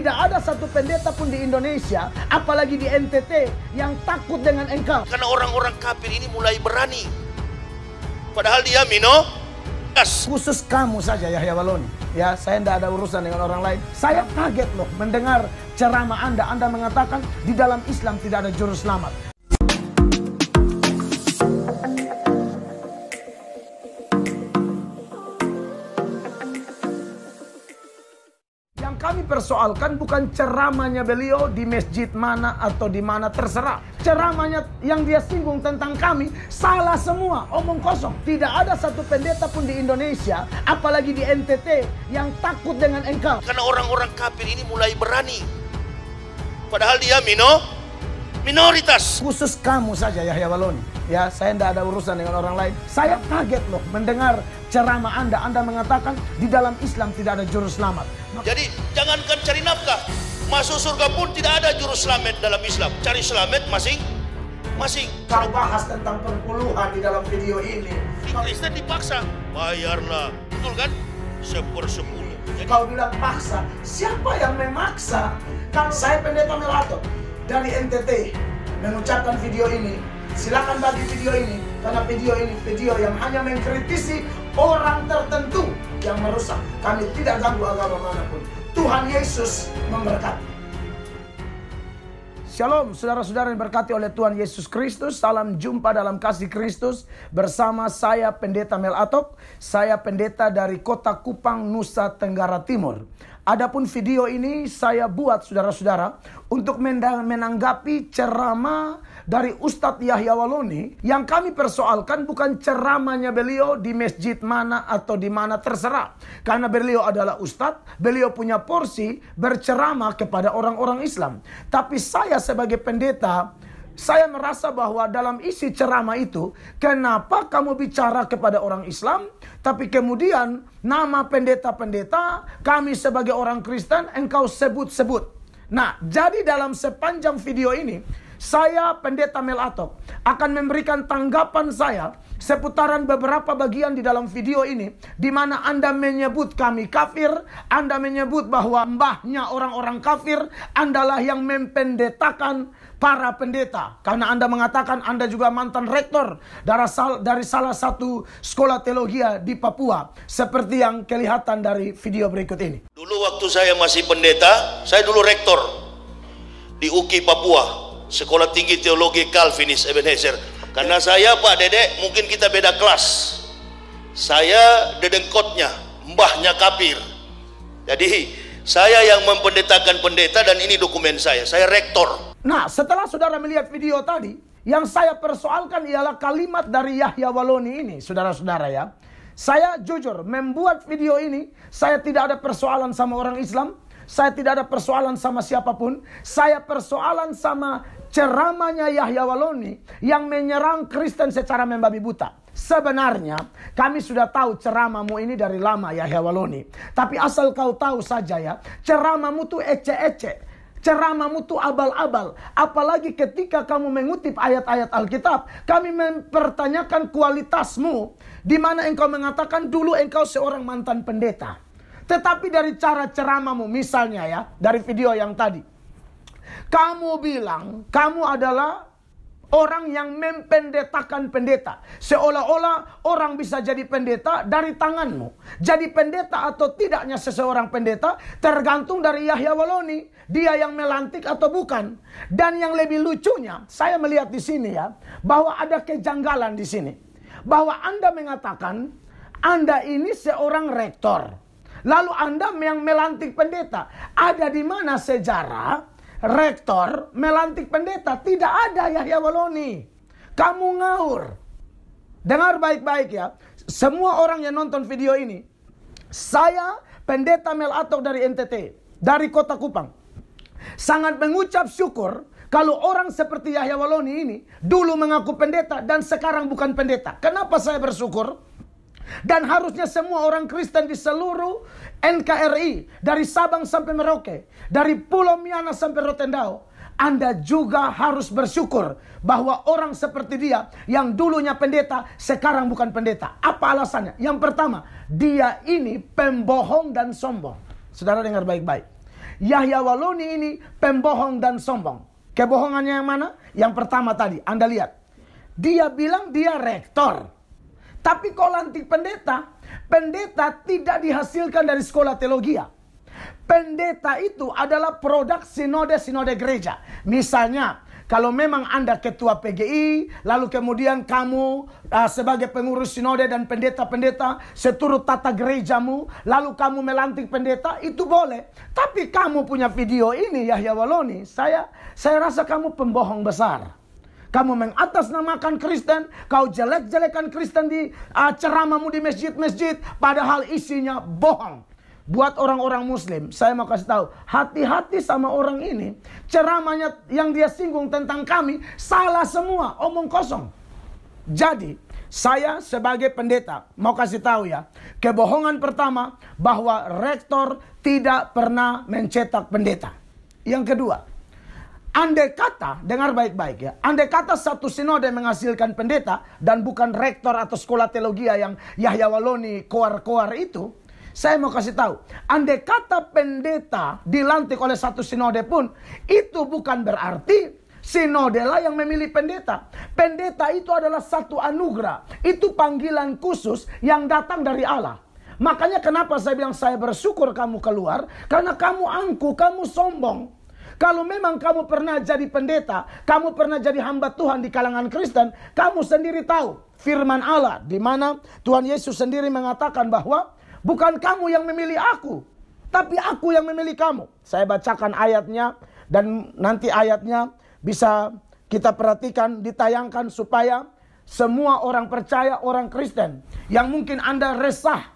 Tidak ada satu pendeta pun di Indonesia, apalagi di NTT, yang takut dengan engkau. Karena orang-orang kafir ini mulai berani. Padahal dia minoritas. Khusus kamu saja Yahya Waloni. Ya, saya tidak ada urusan dengan orang lain. Saya kaget loh mendengar ceramah Anda. Anda mengatakan di dalam Islam tidak ada juru selamat. Yang kami persoalkan bukan ceramahnya beliau di masjid mana atau di mana, terserah. Ceramahnya yang dia singgung tentang kami salah semua, omong kosong. Tidak ada satu pendeta pun di Indonesia, apalagi di NTT, yang takut dengan engkau. Karena orang-orang kafir ini mulai berani. Padahal dia minoritas. Khusus kamu saja Yahya Waloni. Ya, saya tidak ada urusan dengan orang lain. Saya kaget loh mendengar ceramah Anda. Anda mengatakan di dalam Islam tidak ada juru selamat. Jadi jangankan cari nafkah, masuk surga pun tidak ada juru selamat dalam Islam. Cari selamat masing-masing. Kau bahas tentang perpuluhan di dalam video ini. Di Kristen dipaksa, bayarlah, betul kan? 1/10. Jadi, Kau bilang paksa. Siapa yang memaksa? Kalau saya pendeta Melato dari NTT mengucapkan video ini, silakan bagi video ini, karena video ini video yang hanya mengkritisi orang tertentu yang merusak. Kami tidak ganggu agama manapun. Tuhan Yesus memberkati. Shalom saudara-saudara yang diberkati oleh Tuhan Yesus Kristus. Salam jumpa dalam kasih Kristus bersama saya Pendeta Mel Atok. Saya pendeta dari Kota Kupang, Nusa Tenggara Timur. Adapun video ini saya buat saudara-saudara untuk menanggapi ceramah dari Ustadz Yahya Waloni. Yang kami persoalkan bukan ceramahnya beliau di masjid mana atau di mana, terserah. Karena beliau adalah Ustadz, beliau punya porsi berceramah kepada orang-orang Islam. Tapi saya sebagai pendeta, saya merasa bahwa dalam isi ceramah itu, kenapa kamu bicara kepada orang Islam, tapi kemudian nama pendeta-pendeta, kami sebagai orang Kristen, engkau sebut-sebut. Nah, jadi dalam sepanjang video ini, saya Pendeta Mel Atok akan memberikan tanggapan saya seputaran beberapa bagian di dalam video ini, di mana Anda menyebut kami kafir, Anda menyebut bahwa mbahnya orang-orang kafir, Andalah yang mempendetakan para pendeta. Karena Anda mengatakan Anda juga mantan rektor dari salah satu sekolah teologi di Papua, seperti yang kelihatan dari video berikut ini. dulu waktu saya masih pendeta, saya dulu rektor di UKI Papua, Sekolah Tinggi Teologi Calvinis Ebenezer. Karena saya Pak Dedek, mungkin kita beda kelas. Saya dedengkotnya, mbahnya kafir. Jadi saya yang mempendetakan pendeta, dan ini dokumen saya rektor. Nah, setelah saudara melihat video tadi, yang saya persoalkan ialah kalimat dari Yahya Waloni ini, saudara-saudara ya. Saya jujur, membuat video ini, saya tidak ada persoalan sama orang Islam. Saya tidak ada persoalan sama siapapun. Saya persoalan sama ceramahnya Yahya Waloni yang menyerang Kristen secara membabi buta. Sebenarnya kami sudah tahu ceramahmu ini dari lama Yahya Waloni. Tapi asal kau tahu saja ya, ceramahmu tuh ece-ece. Ceramahmu tuh abal-abal. Apalagi ketika kamu mengutip ayat-ayat Alkitab, kami mempertanyakan kualitasmu, di mana engkau mengatakan dulu engkau seorang mantan pendeta. Tetapi dari cara ceramahmu, misalnya ya, dari video yang tadi, kamu bilang kamu adalah orang yang mempendetakan pendeta. Seolah-olah orang bisa jadi pendeta dari tanganmu. Jadi pendeta atau tidaknya seseorang pendeta tergantung dari Yahya Waloni. Dia yang melantik atau bukan. Dan yang lebih lucunya, saya melihat di sini ya, bahwa ada kejanggalan di sini. Bahwa Anda mengatakan Anda ini seorang rektor. Lalu Anda yang melantik pendeta. Ada di mana sejarah rektor melantik pendeta? Tidak ada Yahya Waloni. Kamu ngaur. Dengar baik-baik ya. Semua orang yang nonton video ini. Saya Pendeta Mel Atok dari NTT. Dari Kota Kupang. Sangat mengucap syukur kalau orang seperti Yahya Waloni ini dulu mengaku pendeta dan sekarang bukan pendeta. Kenapa saya bersyukur? Dan harusnya semua orang Kristen di seluruh NKRI, dari Sabang sampai Merauke, dari Pulau Miana sampai Rotendao, Anda juga harus bersyukur bahwa orang seperti dia yang dulunya pendeta sekarang bukan pendeta. Apa alasannya? Yang pertama, dia ini pembohong dan sombong. Saudara dengar baik-baik. Yahya Waloni ini pembohong dan sombong. Kebohongannya yang mana? Yang pertama tadi, Anda lihat. Dia bilang dia rektor. Tapi kalau lantik pendeta, pendeta tidak dihasilkan dari sekolah teologi. Pendeta itu adalah produk sinode-sinode gereja. Misalnya, kalau memang Anda ketua PGI, lalu kemudian kamu sebagai pengurus sinode dan pendeta-pendeta seturut tata gerejamu, lalu kamu melantik pendeta, itu boleh. Tapi kamu punya video ini, Yahya Waloni, saya rasa kamu pembohong besar. Kamu mengatasnamakan Kristen, kau jelek-jelekan Kristen di ceramahmu di masjid-masjid, padahal isinya bohong. Buat orang-orang Muslim, saya mau kasih tahu, hati-hati sama orang ini. Ceramahnya yang dia singgung tentang kami salah semua, omong kosong. Jadi, saya sebagai pendeta mau kasih tahu ya, kebohongan pertama bahwa rektor tidak pernah mencetak pendeta. Yang kedua, andai kata, dengar baik-baik ya, andai kata satu sinode menghasilkan pendeta dan bukan rektor atau sekolah teologi yang Yahya Waloni koar-koar itu, saya mau kasih tahu, andai kata pendeta dilantik oleh satu sinode pun, itu bukan berarti sinode lah yang memilih pendeta. Pendeta itu adalah satu anugerah, itu panggilan khusus yang datang dari Allah. Makanya kenapa saya bilang saya bersyukur kamu keluar, karena kamu angkuh, kamu sombong. Kalau memang kamu pernah jadi pendeta, kamu pernah jadi hamba Tuhan di kalangan Kristen, kamu sendiri tahu firman Allah, di mana Tuhan Yesus sendiri mengatakan bahwa bukan kamu yang memilih aku, tapi aku yang memilih kamu. Saya bacakan ayatnya, dan nanti ayatnya bisa kita perhatikan, ditayangkan supaya semua orang percaya, orang Kristen yang mungkin Anda resah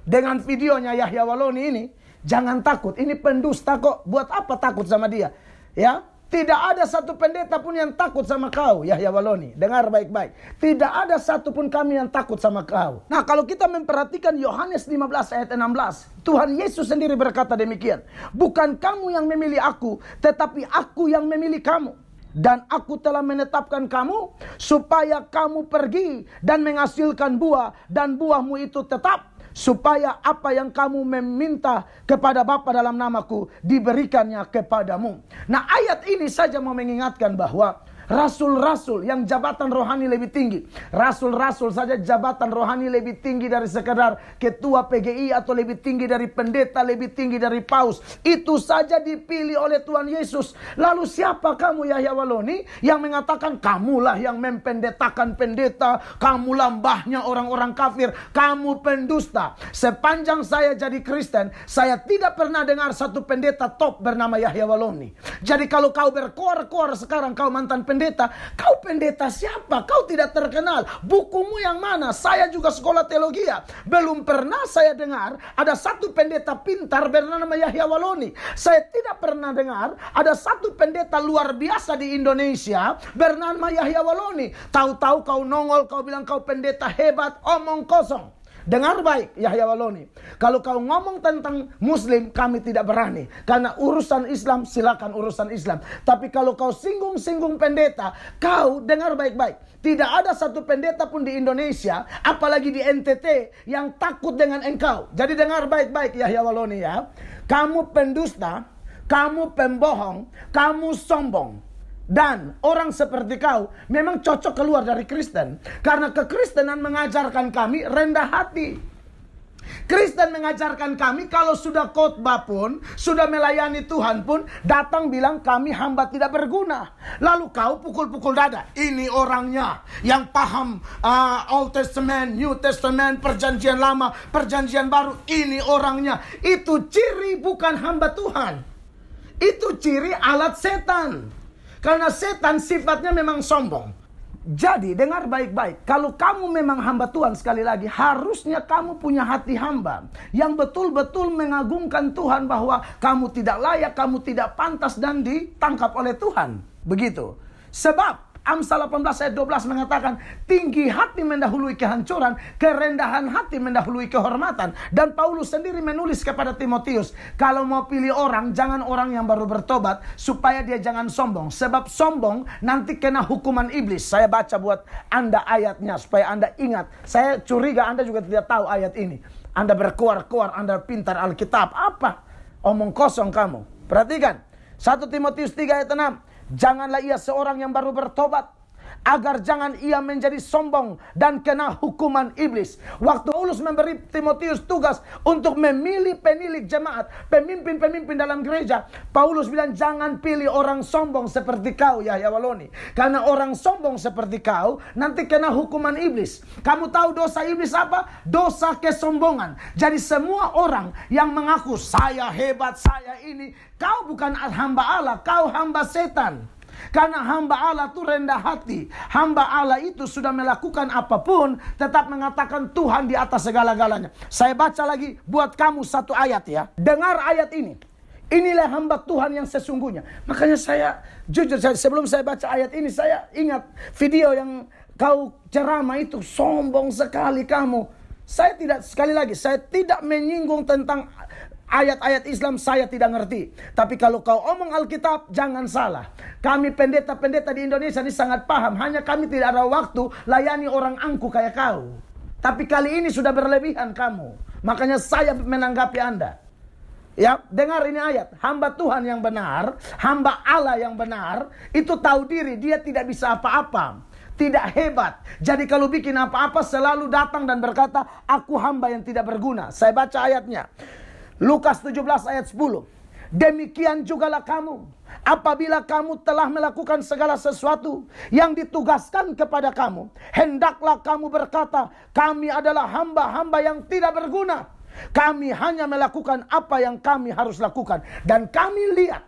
dengan videonya Yahya Waloni ini, jangan takut. Ini pendusta kok. Buat apa takut sama dia? Ya, tidak ada satu pendeta pun yang takut sama kau, Yahya Waloni. Dengar baik-baik. Tidak ada satu pun kami yang takut sama kau. Nah, kalau kita memperhatikan Yohanes 15 ayat 16. Tuhan Yesus sendiri berkata demikian. Bukan kamu yang memilih aku, tetapi aku yang memilih kamu. Dan aku telah menetapkan kamu supaya kamu pergi dan menghasilkan buah. Dan buahmu itu tetap, supaya apa yang kamu meminta kepada Bapa dalam namaku diberikannya kepadamu. Nah, ayat ini saja mau mengingatkan bahwa rasul-rasul yang jabatan rohani lebih tinggi, rasul-rasul saja jabatan rohani lebih tinggi dari sekedar ketua PGI atau lebih tinggi dari pendeta, lebih tinggi dari paus. Itu saja dipilih oleh Tuhan Yesus. Lalu siapa kamu, Yahya Waloni, yang mengatakan kamulah yang mempendetakan pendeta, kamulah mbahnya orang-orang kafir, kamu pendusta. Sepanjang saya jadi Kristen, saya tidak pernah dengar satu pendeta top bernama Yahya Waloni. Jadi kalau kau berkoar-koar sekarang kau mantan pendeta, kau pendeta siapa? Kau tidak terkenal. Bukumu yang mana? Saya juga sekolah teologi. Belum pernah saya dengar ada satu pendeta pintar bernama Yahya Waloni. Saya tidak pernah dengar ada satu pendeta luar biasa di Indonesia bernama Yahya Waloni. Tahu-tahu kau nongol, kau bilang kau pendeta hebat, omong kosong. Dengar baik, Yahya Waloni. Kalau kau ngomong tentang Muslim, kami tidak berani. Karena urusan Islam, silakan urusan Islam. Tapi kalau kau singgung-singgung pendeta, kau dengar baik-baik. Tidak ada satu pendeta pun di Indonesia, apalagi di NTT, yang takut dengan engkau. Jadi dengar baik-baik, Yahya Waloni ya. Kamu pendusta, kamu pembohong, kamu sombong. Dan orang seperti kau memang cocok keluar dari Kristen. Karena kekristenan mengajarkan kami rendah hati. Kristen mengajarkan kami kalau sudah khotbah pun, sudah melayani Tuhan pun, datang bilang kami hamba tidak berguna. Lalu kau pukul-pukul dada. Ini orangnya yang paham Old Testament, New Testament, perjanjian lama, perjanjian baru. Ini orangnya. Itu ciri bukan hamba Tuhan. Itu ciri alat setan. Karena setan sifatnya memang sombong. Jadi dengar baik-baik. Kalau kamu memang hamba Tuhan, sekali lagi, harusnya kamu punya hati hamba. Yang betul-betul mengagungkan Tuhan bahwa kamu tidak layak, kamu tidak pantas dan ditangkap oleh Tuhan. Begitu. Sebab Amsal 18 ayat 12 mengatakan, tinggi hati mendahului kehancuran, kerendahan hati mendahului kehormatan. Dan Paulus sendiri menulis kepada Timotius, kalau mau pilih orang, jangan orang yang baru bertobat, supaya dia jangan sombong. Sebab sombong nanti kena hukuman iblis. Saya baca buat Anda ayatnya, supaya Anda ingat. Saya curiga Anda juga tidak tahu ayat ini. Anda berkoar-koar, Anda pintar Alkitab. Apa? Omong kosong kamu. Perhatikan. 1 Timotius 3 ayat 6. Janganlah ia seorang yang baru bertobat, agar jangan ia menjadi sombong dan kena hukuman iblis. Waktu Paulus memberi Timotius tugas untuk memilih penilik jemaat, pemimpin-pemimpin dalam gereja, Paulus bilang jangan pilih orang sombong seperti kau, Yahya Waloni. Karena orang sombong seperti kau nanti kena hukuman iblis. Kamu tahu dosa iblis apa? Dosa kesombongan. Jadi semua orang yang mengaku saya hebat, saya ini, kau bukan hamba Allah, kau hamba setan. Karena hamba Allah itu rendah hati. Hamba Allah itu sudah melakukan apapun, tetap mengatakan Tuhan di atas segala-galanya. Saya baca lagi buat kamu satu ayat ya. Dengar ayat ini. Inilah hamba Tuhan yang sesungguhnya. Makanya saya, jujur sebelum saya baca ayat ini, saya ingat video yang kau ceramah itu. Sombong sekali kamu. Saya tidak, sekali lagi, saya tidak menyinggung tentang ayat-ayat Islam, saya tidak ngerti. Tapi kalau kau omong Alkitab, jangan salah. Kami pendeta-pendeta di Indonesia ini sangat paham. Hanya kami tidak ada waktu layani orang angku kayak kau. Tapi kali ini sudah berlebihan kamu. Makanya saya menanggapi Anda. Ya, dengar ini ayat. Hamba Tuhan yang benar, hamba Allah yang benar, itu tahu diri, dia tidak bisa apa-apa. Tidak hebat. Jadi kalau bikin apa-apa selalu datang dan berkata, aku hamba yang tidak berguna. Saya baca ayatnya. Lukas 17 ayat 10. Demikian jugalah kamu, apabila kamu telah melakukan segala sesuatu yang ditugaskan kepada kamu, hendaklah kamu berkata, kami adalah hamba-hamba yang tidak berguna. Kami hanya melakukan apa yang kami harus lakukan. Dan kami lihat,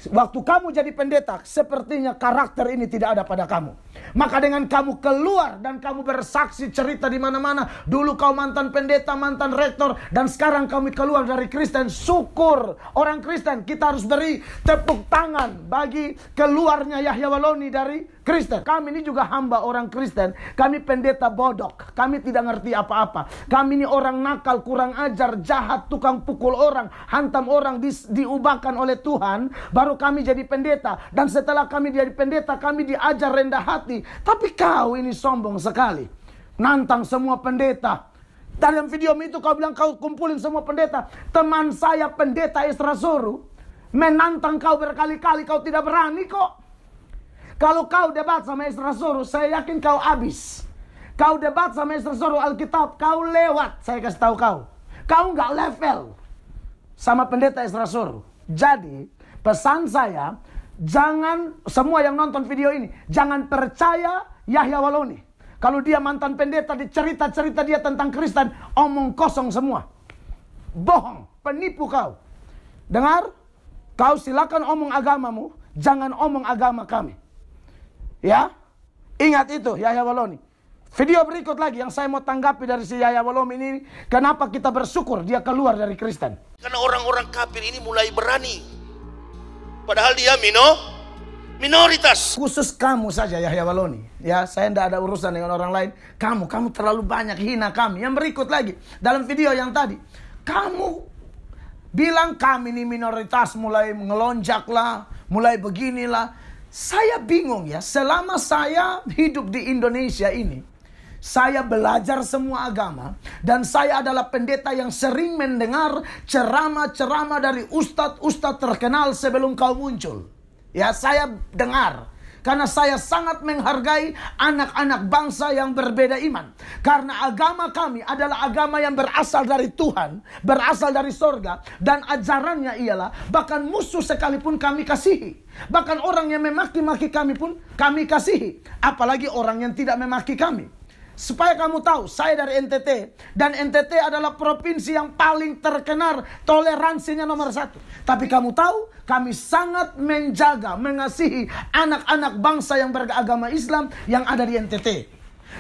waktu kamu jadi pendeta, sepertinya karakter ini tidak ada pada kamu. Maka dengan kamu keluar dan kamu bersaksi cerita di mana-mana, dulu kau mantan pendeta, mantan rektor, dan sekarang kamu keluar dari Kristen, syukur. Orang Kristen, kita harus beri tepuk tangan bagi keluarnya Yahya Waloni dari Kristen. Kami ini juga hamba orang Kristen. Kami pendeta bodoh. Kami tidak ngerti apa-apa. Kami ini orang nakal, kurang ajar, jahat, tukang pukul orang, hantam orang, diubahkan oleh Tuhan. Baru kami jadi pendeta. Dan setelah kami jadi pendeta, kami diajar rendah hati. Tapi kau ini sombong sekali. Nantang semua pendeta. Dalam video itu kau bilang kau kumpulin semua pendeta. Teman saya pendeta Esra Soru menantang kau berkali-kali, kau tidak berani kok. Kalau kau debat sama Esra Soru, saya yakin kau habis. Kau debat sama Esra Soru Alkitab, kau lewat. Saya kasih tahu kau. Kau nggak level sama pendeta Esra Soru. Jadi pesan saya, jangan, semua yang nonton video ini, jangan percaya Yahya Waloni. Kalau dia mantan pendeta, di cerita-cerita dia tentang Kristen, omong kosong semua. Bohong, penipu kau. Dengar? Kau silakan omong agamamu, jangan omong agama kami. Ya, ingat itu Yahya Waloni. Video berikut lagi yang saya mau tanggapi dari si Yahya Waloni ini, kenapa kita bersyukur dia keluar dari Kristen. Karena orang-orang kafir ini mulai berani. Padahal dia minoritas. Khusus kamu saja Yahya Waloni. Ya, saya tidak ada urusan dengan orang lain. Kamu terlalu banyak hina kami. Yang berikut lagi, dalam video yang tadi, kamu bilang kami ini minoritas, mulai ngelonjak lah, mulai beginilah. Saya bingung ya, selama saya hidup di Indonesia ini, saya belajar semua agama, dan saya adalah pendeta yang sering mendengar ceramah-ceramah dari ustadz-ustadz terkenal sebelum kau muncul. Ya, saya dengar. Karena saya sangat menghargai anak-anak bangsa yang berbeda iman. Karena agama kami adalah agama yang berasal dari Tuhan, berasal dari sorga. Dan ajarannya ialah, bahkan musuh sekalipun kami kasihi. Bahkan orang yang memaki-maki kami pun kami kasihi. Apalagi orang yang tidak memaki kami. Supaya kamu tahu, saya dari NTT. Dan NTT adalah provinsi yang paling terkenal toleransinya nomor 1. Tapi kamu tahu, kami sangat menjaga, mengasihi anak-anak bangsa yang beragama Islam yang ada di NTT.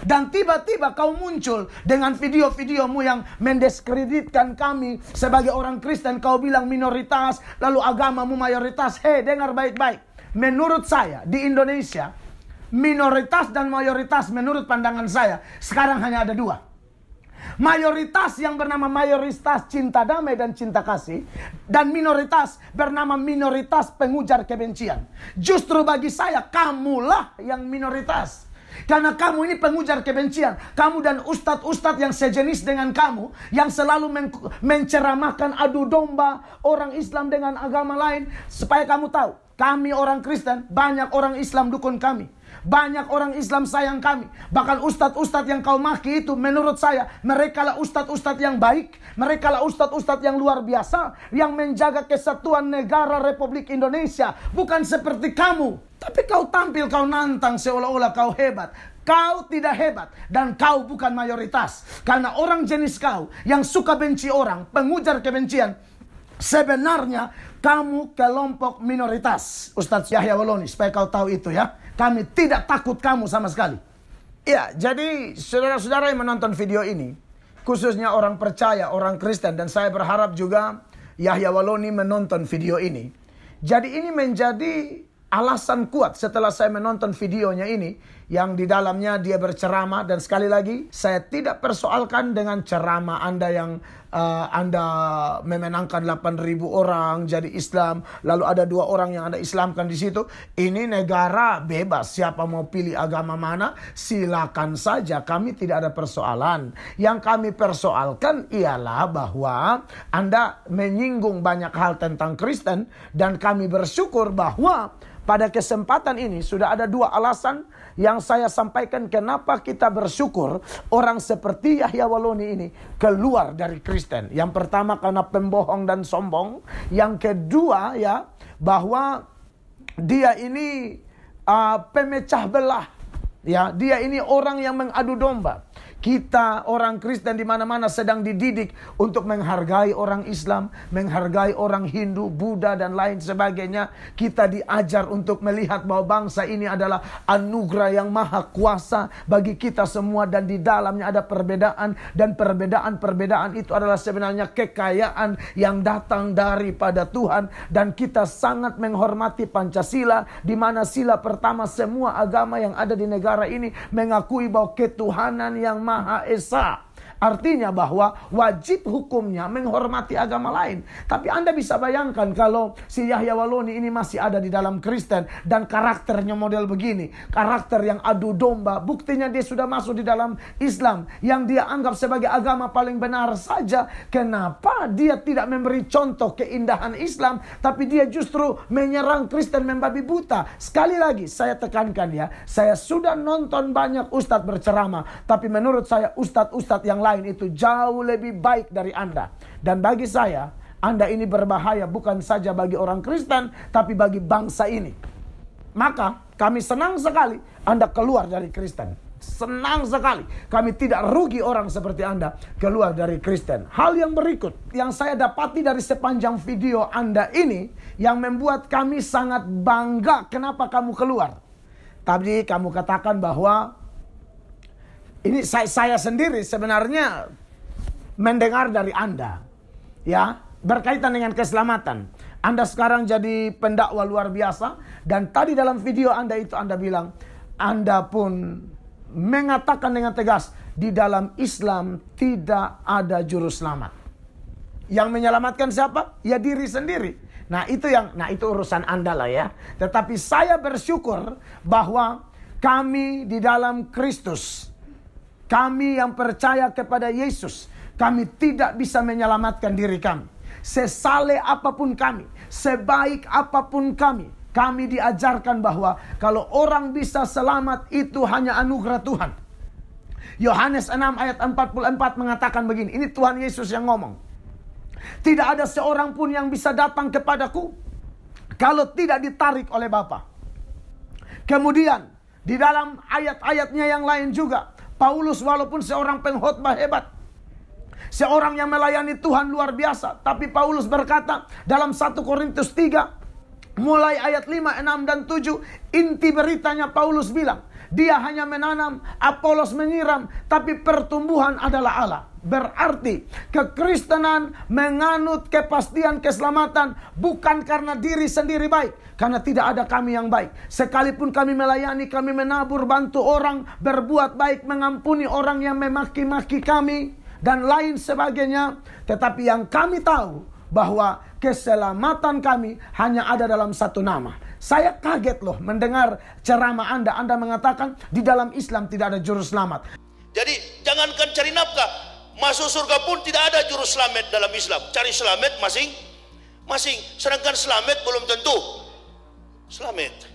Dan tiba-tiba kau muncul dengan video-videomu yang mendiskreditkan kami sebagai orang Kristen. Kau bilang minoritas, lalu agamamu mayoritas. Hei, dengar baik-baik. Menurut saya, di Indonesia, minoritas dan mayoritas menurut pandangan saya sekarang hanya ada 2. Mayoritas yang bernama mayoritas cinta damai dan cinta kasih, dan minoritas bernama minoritas pengujar kebencian. Justru bagi saya kamulah yang minoritas. Karena kamu ini pengujar kebencian. Kamu dan ustadz-ustadz yang sejenis dengan kamu, yang selalu menceramahkan adu domba orang Islam dengan agama lain. Supaya kamu tahu, kami orang Kristen, banyak orang Islam dukun kami. Banyak orang Islam sayang kami. Bahkan ustadz-ustadz yang kau maki itu, menurut saya, mereka lah ustadz-ustadz yang baik. Mereka lah ustadz-ustadz yang luar biasa, yang menjaga kesatuan negara Republik Indonesia. Bukan seperti kamu. Tapi kau tampil, kau nantang seolah-olah kau hebat. Kau tidak hebat. Dan kau bukan mayoritas. Karena orang jenis kau yang suka benci orang, pengujar kebencian, sebenarnya kamu kelompok minoritas. Ustadz Yahya Waloni, supaya kau tahu itu ya. Kami tidak takut kamu sama sekali. Ya, jadi saudara-saudara yang menonton video ini, khususnya orang percaya, orang Kristen, dan saya berharap juga Yahya Waloni menonton video ini. Jadi ini menjadi alasan kuat setelah saya menonton videonya ini, yang di dalamnya dia berceramah. Dan sekali lagi, saya tidak persoalkan dengan ceramah Anda yang Anda memenangkan 8.000 orang jadi Islam, lalu ada 2 orang yang Anda Islamkan di situ. Ini negara bebas, siapa mau pilih agama mana silakan saja, kami tidak ada persoalan. Yang kami persoalkan ialah bahwa Anda menyinggung banyak hal tentang Kristen, dan kami bersyukur bahwa pada kesempatan ini sudah ada 2 alasan yang saya sampaikan kenapa kita bersyukur orang seperti Yahya Waloni ini keluar dari Kristen. Yang pertama karena pembohong dan sombong. Yang kedua ya, bahwa dia ini pemecah belah. Ya, dia ini orang yang mengadu domba. Kita orang Kristen di mana-mana sedang dididik untuk menghargai orang Islam, menghargai orang Hindu, Buddha dan lain sebagainya. Kita diajar untuk melihat bahwa bangsa ini adalah anugerah yang maha kuasa bagi kita semua, dan di dalamnya ada perbedaan, dan perbedaan itu adalah sebenarnya kekayaan yang datang daripada Tuhan. Dan kita sangat menghormati Pancasila, di mana sila pertama semua agama yang ada di negara ini mengakui bahwa ketuhanan yang Maha Esa. Artinya bahwa wajib hukumnya menghormati agama lain. Tapi Anda bisa bayangkan kalau si Yahya Waloni ini masih ada di dalam Kristen dan karakternya model begini. Karakter yang adu domba. Buktinya dia sudah masuk di dalam Islam yang dia anggap sebagai agama paling benar saja. Kenapa dia tidak memberi contoh keindahan Islam, tapi dia justru menyerang Kristen, membabi buta? Sekali lagi saya tekankan ya, saya sudah nonton banyak ustadz berceramah, tapi menurut saya ustadz-ustadz yang lain itu jauh lebih baik dari Anda. Dan bagi saya, Anda ini berbahaya bukan saja bagi orang Kristen, tapi bagi bangsa ini. Maka kami senang sekali Anda keluar dari Kristen. Senang sekali. Kami tidak rugi orang seperti Anda keluar dari Kristen. Hal yang berikut yang saya dapati dari sepanjang video Anda ini, yang membuat kami sangat bangga kenapa kamu keluar. Tadi kamu katakan bahwa ini saya sendiri sebenarnya mendengar dari Anda, ya, berkaitan dengan keselamatan. Anda sekarang jadi pendakwa luar biasa, dan tadi dalam video Anda itu Anda bilang, Anda pun mengatakan dengan tegas, di dalam Islam tidak ada juru selamat. Yang menyelamatkan siapa? Ya diri sendiri. Nah itu urusan Anda lah ya. Tetapi saya bersyukur bahwa kami di dalam Kristus, kami yang percaya kepada Yesus, kami tidak bisa menyelamatkan diri kami. Sesaleh apapun kami, sebaik apapun kami diajarkan bahwa kalau orang bisa selamat itu hanya anugerah Tuhan. Yohanes 6 ayat 44 mengatakan begini, ini Tuhan Yesus yang ngomong. Tidak ada seorang pun yang bisa datang kepadaku kalau tidak ditarik oleh Bapa. Kemudian di dalam ayat-ayatnya yang lain juga, Paulus walaupun seorang pengkhotbah hebat, seorang yang melayani Tuhan luar biasa, tapi Paulus berkata dalam 1 Korintus 3 mulai ayat 5, 6 dan 7, inti beritanya Paulus bilang, dia hanya menanam, Apolos menyiram, tapi pertumbuhan adalah Allah. Berarti kekristenan menganut kepastian keselamatan bukan karena diri sendiri baik, karena tidak ada kami yang baik. Sekalipun kami melayani, kami menabur, bantu orang, berbuat baik, mengampuni orang yang memaki-maki kami dan lain sebagainya, tetapi yang kami tahu bahwa keselamatan kami hanya ada dalam satu nama. Saya kaget loh mendengar ceramah Anda. Anda mengatakan di dalam Islam tidak ada juru selamat. Jadi jangankan cari nafkah, masuk surga pun tidak ada juru selamat dalam Islam. Cari selamat masing-masing. Sedangkan selamat belum tentu selamat.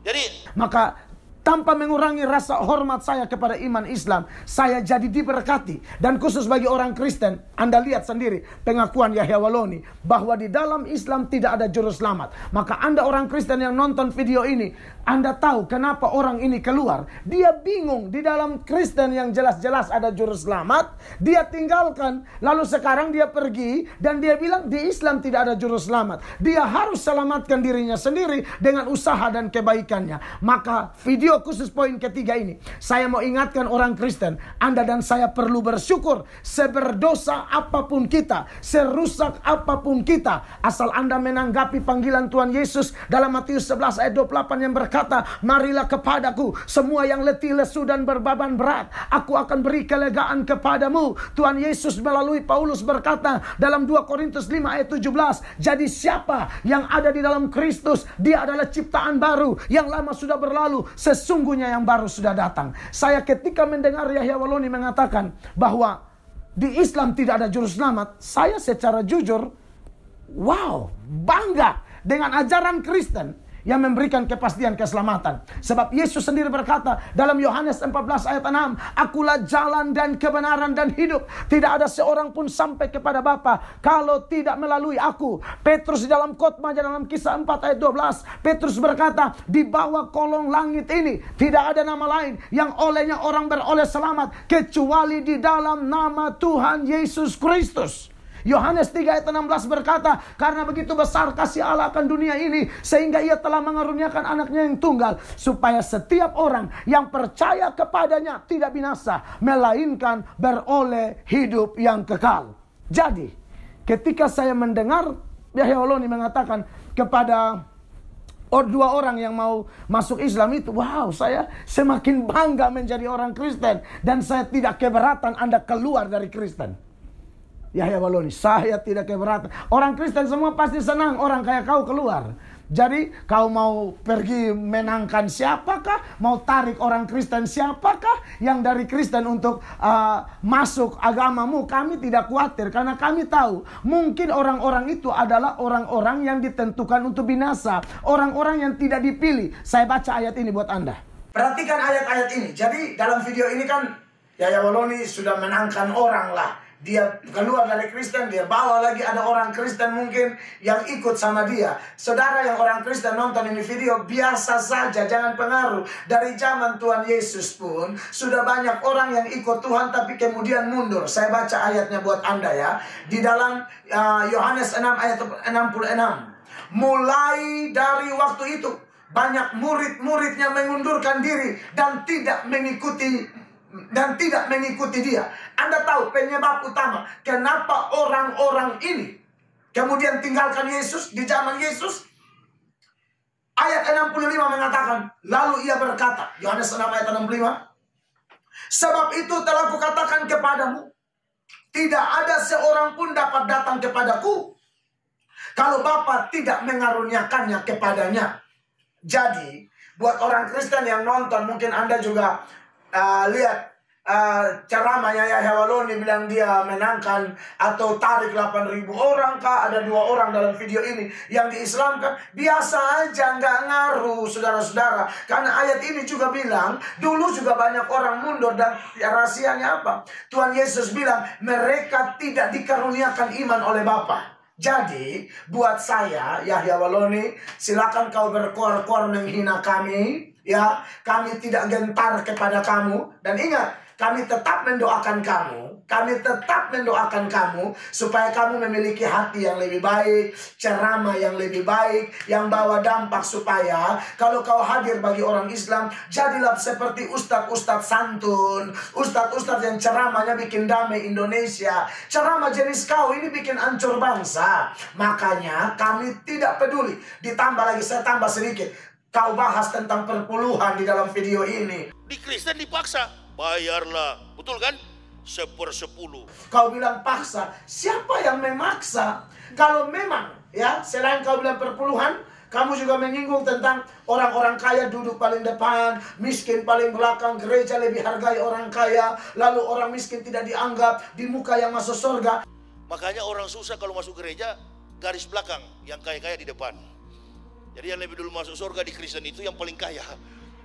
Jadi maka tanpa mengurangi rasa hormat saya kepada iman Islam, saya jadi diberkati. Dan khusus bagi orang Kristen, Anda lihat sendiri pengakuan Yahya Waloni bahwa di dalam Islam tidak ada juru selamat. Maka Anda orang Kristen yang nonton video ini, Anda tahu kenapa orang ini keluar. Dia bingung, di dalam Kristen yang jelas-jelas ada juru selamat, dia tinggalkan. Lalu sekarang dia pergi dan dia bilang di Islam tidak ada juru selamat. Dia harus selamatkan dirinya sendiri dengan usaha dan kebaikannya. Maka video khusus poin ketiga ini, saya mau ingatkan orang Kristen, Anda dan saya perlu bersyukur. Seberdosa apapun kita, serusak apapun kita, asal Anda menanggapi panggilan Tuhan Yesus dalam Matius 11 ayat 28 yang berkata, marilah kepadaku semua yang letih, lesu dan berbeban berat, aku akan beri kelegaan kepadamu. Tuhan Yesus melalui Paulus berkata dalam 2 Korintus 5 ayat 17, jadi siapa yang ada di dalam Kristus, dia adalah ciptaan baru, yang lama sudah berlalu, sesungguhnya yang baru sudah datang. Saya ketika mendengar Yahya Waloni mengatakan bahwa di Islam tidak ada juru selamat, saya secara jujur, wow, bangga dengan ajaran Kristen yang memberikan kepastian keselamatan. Sebab Yesus sendiri berkata dalam Yohanes 14 ayat 6, akulah jalan dan kebenaran dan hidup. Tidak ada seorang pun sampai kepada Bapa kalau tidak melalui aku. Petrus di dalam khotbah dalam Kisah 4 ayat 12, Petrus berkata, di bawah kolong langit ini tidak ada nama lain yang olehnya orang beroleh selamat kecuali di dalam nama Tuhan Yesus Kristus. Yohanes 3 ayat 16 berkata, karena begitu besar kasih Allah akan dunia ini, sehingga ia telah mengaruniakan anaknya yang tunggal, supaya setiap orang yang percaya kepadanya tidak binasa, melainkan beroleh hidup yang kekal. Jadi, ketika saya mendengar Yahya Waloni mengatakan kepada dua orang yang mau masuk Islam itu, wow, saya semakin bangga menjadi orang Kristen. Dan saya tidak keberatan Anda keluar dari Kristen. Yahya Waloni, saya tidak keberatan. Orang Kristen semua pasti senang orang kayak kau keluar. Jadi kau mau pergi menangkan siapakah? Mau tarik orang Kristen siapakah yang dari Kristen untuk masuk agamamu? Kami tidak khawatir karena kami tahu mungkin orang-orang itu adalah orang-orang yang ditentukan untuk binasa. Orang-orang yang tidak dipilih. Saya baca ayat ini buat Anda. Perhatikan ayat-ayat ini. Jadi dalam video ini kan Yahya Waloni sudah menangkan orang lah. Dia keluar dari Kristen, dia bawa lagi ada orang Kristen mungkin yang ikut sama dia. Saudara yang orang Kristen nonton ini video, biasa saja, jangan pengaruh. Dari zaman Tuhan Yesus pun sudah banyak orang yang ikut Tuhan tapi kemudian mundur. Saya baca ayatnya buat Anda ya. Di dalam Yohanes 6 ayat 66. Mulai dari waktu itu banyak murid-muridnya mengundurkan diri dan tidak mengikuti dia. Anda tahu penyebab utama kenapa orang-orang ini kemudian tinggalkan Yesus di zaman Yesus? Ayat 65 mengatakan, lalu ia berkata, Yohanes 6 ayat 65, sebab itu telah kukatakan kepadamu, tidak ada seorang pun dapat datang kepadaku kalau Bapa tidak mengaruniakannya kepadanya. Jadi buat orang Kristen yang nonton, mungkin Anda juga lihat ceramahnya Yahya Waloni bilang dia menangkan atau tarik 8.000 orang kah? Ada 2 orang dalam video ini yang diislamkan. Biasa aja, nggak ngaruh saudara-saudara. Karena ayat ini juga bilang dulu juga banyak orang mundur. Dan rahasianya apa? Tuhan Yesus bilang mereka tidak dikaruniakan iman oleh Bapa. Jadi buat saya Yahya Waloni, silakan kau berkuar-kuar menghina kami, ya, kami tidak gentar kepada kamu. Dan ingat, kami tetap mendoakan kamu. Kami tetap mendoakan kamu supaya kamu memiliki hati yang lebih baik, ceramah yang lebih baik, yang bawa dampak supaya kalau kau hadir bagi orang Islam, jadilah seperti ustadz-ustadz santun, ustadz-ustadz yang ceramahnya bikin damai Indonesia. Ceramah jenis kau ini bikin hancur bangsa. Makanya kami tidak peduli. Ditambah lagi, saya tambah sedikit. Kau bahas tentang perpuluhan di dalam video ini. Di Kristen dipaksa, bayarlah, betul kan? 1/10. Kau bilang paksa, siapa yang memaksa? Kalau memang Ya, selain kau bilang perpuluhan, kamu juga menyinggung tentang orang-orang kaya duduk paling depan, miskin paling belakang, gereja lebih hargai orang kaya, lalu orang miskin tidak dianggap di muka yang masuk surga. Makanya orang susah kalau masuk gereja, garis belakang, yang kaya-kaya di depan. Jadi yang lebih dulu masuk surga di Kristen itu yang paling kaya.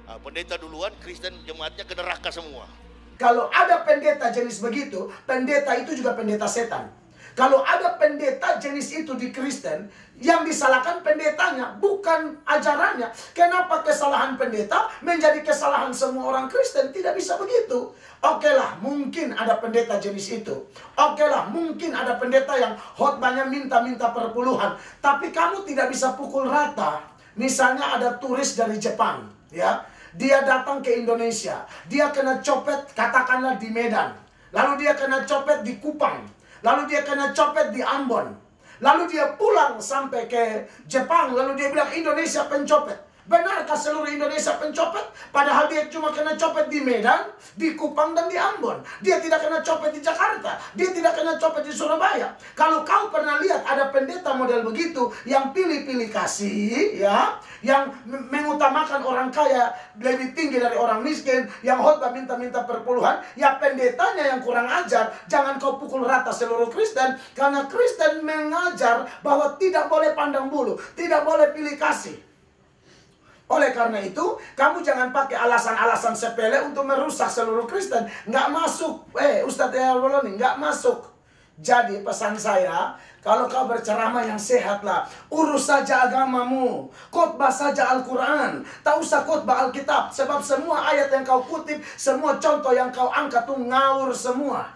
Nah, pendeta duluan, Kristen jemaatnya ke neraka semua. Kalau ada pendeta jenis begitu, pendeta itu juga pendeta setan. Kalau ada pendeta jenis itu di Kristen, yang disalahkan pendetanya, bukan ajarannya. Kenapa kesalahan pendeta menjadi kesalahan semua orang Kristen? Tidak bisa begitu. Oke lah, mungkin ada pendeta jenis itu. Oke lah, mungkin ada pendeta yang khotbahnya minta-minta perpuluhan. Tapi kamu tidak bisa pukul rata. Misalnya ada turis dari Jepang, ya. Dia datang ke Indonesia. Dia kena copet, katakanlah di Medan. Lalu dia kena copet di Kupang. Lalu dia kena copet di Ambon. Lalu dia pulang sampai ke Jepang. Lalu dia bilang Indonesia pencopet. Benarkah seluruh Indonesia pencopet? Padahal dia cuma kena copet di Medan, di Kupang, dan di Ambon. Dia tidak kena copet di Jakarta. Dia tidak kena copet di Surabaya. Kalau kau pernah lihat ada pendeta model begitu, yang pilih-pilih kasih, ya, yang mengutamakan orang kaya lebih tinggi dari orang miskin, yang khotbah minta-minta perpuluhan, ya pendetanya yang kurang ajar. Jangan kau pukul rata seluruh Kristen, karena Kristen mengajar bahwa tidak boleh pandang bulu, tidak boleh pilih kasih. Oleh karena itu, kamu jangan pakai alasan-alasan sepele untuk merusak seluruh Kristen. Nggak masuk. Ustadz Yawaloni, nggak masuk. Jadi pesan saya, kalau kau berceramah yang sehat lah. Urus saja agamamu. Khotbah saja Al-Quran. Tak usah khotbah Alkitab. Sebab semua ayat yang kau kutip, semua contoh yang kau angkat tuh ngawur semua.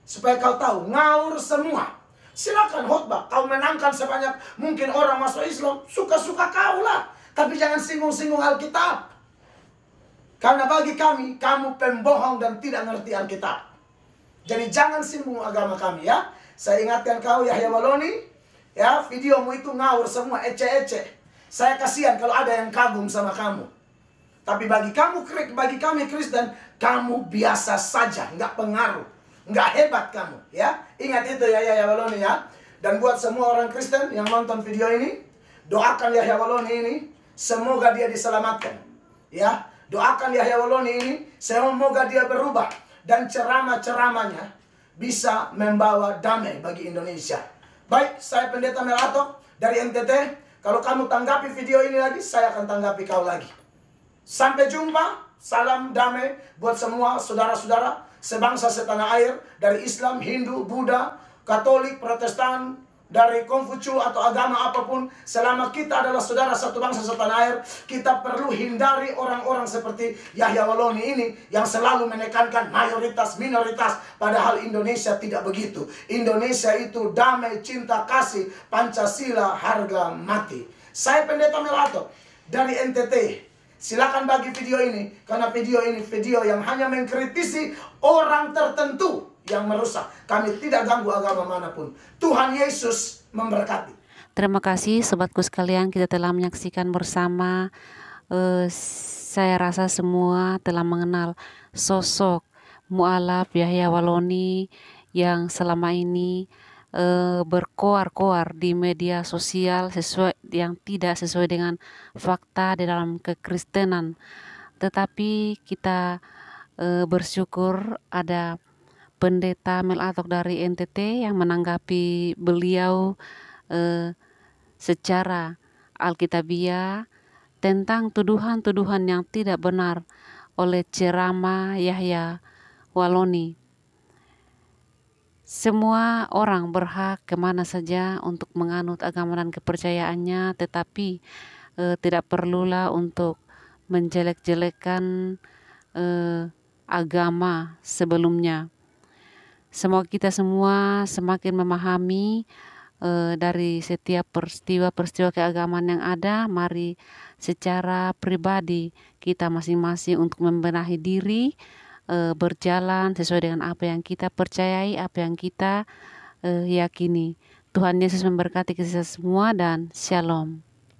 Supaya kau tahu, ngawur semua. Silakan khotbah. Kau menangkan sebanyak mungkin orang masuk Islam. Suka-suka kau lah. Tapi jangan singgung-singgung Alkitab. Karena bagi kami, kamu pembohong dan tidak ngerti Alkitab. Jadi jangan singgung agama kami, ya. Saya ingatkan kau, Yahya Waloni, ya, videomu itu ngawur semua, ece-ece. Saya kasihan kalau ada yang kagum sama kamu. Tapi bagi kami Kristen, kamu biasa saja, nggak pengaruh, nggak hebat kamu, ya. Ingat itu ya, Yahya Waloni, ya. Dan buat semua orang Kristen yang nonton video ini, doakan Yahya Waloni ini. Semoga dia diselamatkan, ya. Doakan Yahya Waloni ini, semoga dia berubah dan ceramah-ceramahnya bisa membawa damai bagi Indonesia. Baik, saya Pendeta Mel Atok dari NTT. Kalau kamu tanggapi video ini lagi, saya akan tanggapi kau lagi. Sampai jumpa, salam damai buat semua saudara-saudara sebangsa setanah air, dari Islam, Hindu, Buddha, Katolik, Protestan, dari Konghucu atau agama apapun. Selama kita adalah saudara satu bangsa setanah air, kita perlu hindari orang-orang seperti Yahya Waloni ini yang selalu menekankan mayoritas minoritas, padahal Indonesia tidak begitu. Indonesia itu damai, cinta, kasih, Pancasila, harga mati. Saya Pendeta Mel Atok dari NTT. Silakan bagi video ini, karena video ini video yang hanya mengkritisi orang tertentu yang merusak. Kami tidak ganggu agama manapun. Tuhan Yesus memberkati. Terima kasih sobatku sekalian, kita telah menyaksikan bersama. Saya rasa semua telah mengenal sosok mualaf Yahya Waloni yang selama ini berkoar-koar di media sosial yang tidak sesuai dengan fakta di dalam kekristenan. Tetapi kita bersyukur ada Pendeta Mel Atok dari NTT yang menanggapi beliau secara alkitabiah tentang tuduhan-tuduhan yang tidak benar oleh ceramah Yahya Waloni. Semua orang berhak kemana saja untuk menganut agama dan kepercayaannya, tetapi tidak perlulah untuk menjelek-jelekan agama sebelumnya. Semoga kita semua semakin memahami dari setiap peristiwa-peristiwa keagamaan yang ada. Mari secara pribadi kita masing-masing untuk membenahi diri, berjalan sesuai dengan apa yang kita percayai, apa yang kita yakini. Tuhan Yesus memberkati kita semua dan shalom.